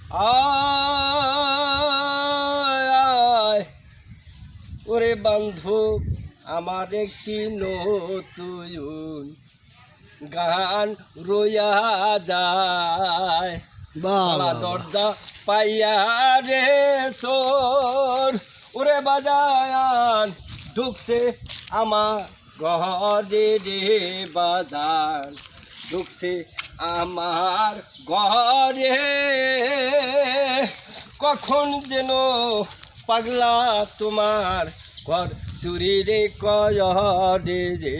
আয় আয় ওরে বন্ধু, আমার একটি নতুন গান রইয়া যায়। বালা দরজা পাইয়া রে সোর ওরে বাজায়ান ঢুকছে আমার ঘরে রে বাজান ঢুকছে আমার ঘরে। কখন যেন পাগলা তোমার ঘর চুরি রে কয়রে রে,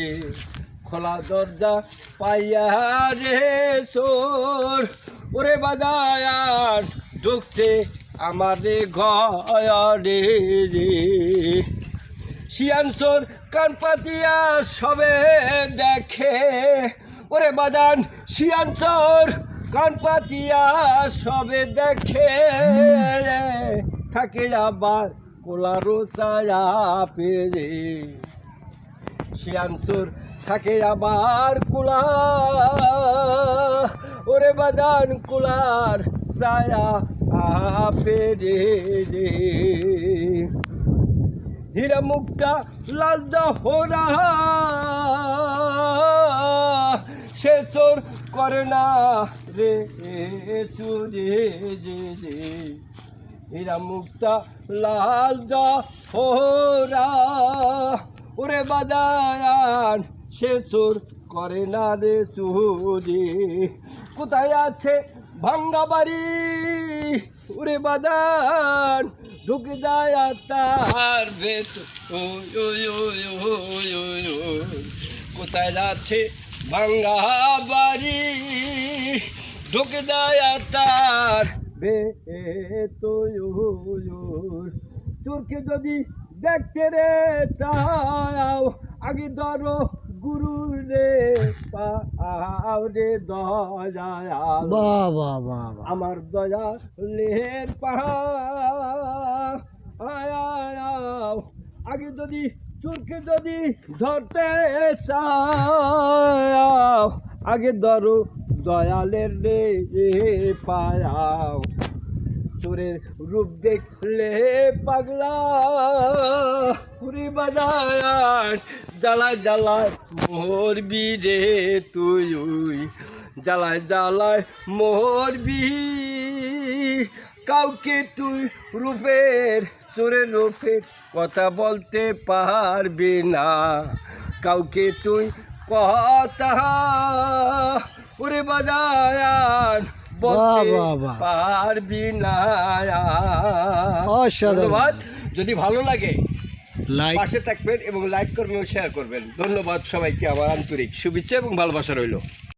খোলা দরজা পাইয়া রে সোর ওরে বাজায়ান ঢুকছে আমার রে ঘরে রে। শিয়ানসোর কান পাতিয়া সবে দেখে ওরে বাজান, শিয়ানসোর কান পাতিয়া সবে দেখে, থাকে আবার কোলারো ছায়া পেরে। শিয়ানসোর থাকে আবার কুলা ওরে বাজান কুলার ছায়া পেরে রে। হীরা মুক্তা লাল জহরা সে তোর করে না রে চুরি রে রে। হীরা মুক্তা লাল জহরা ওরে বাজায়ান সে চোর করে না রে চুরি। কোথায় আছে ভাঙ্গা বাড়ি ওরে বাজান ঢুকে যায় তার ভেতর। কোথায় যাচ্ছে ভাঙ্গা বাড়ি ঢুকে যায় তার ভেতর। চোরকে যদি দেখতে রে চাও আগে ধরো গুরু রে পাও রে দয়াল। আমার দয়ালের পাহাড় আগে যদি চোরকে যদি ধরতে চাও আগে ধরো দয়ালের রে পায়াও। চোরের রূপ দেখলে পাগলা পুরি বাজার জ্বালায় জ্বালায় মরবি রে তুই, জ্বালায় জ্বালায় মরবি। কাউকে তুই রূপের চোরের রূপের কথা বলতে পারবি না, কাউকে তুই কথা ওরে বাজায়ান পারবি না। ধন্যবাদ। যদি ভালো লাগে পাশে থাকবেন এবং লাইক করবেন ও শেয়ার করবেন। ধন্যবাদ সবাইকে, আমার আন্তরিক শুভেচ্ছা এবং ভালোবাসা রইল।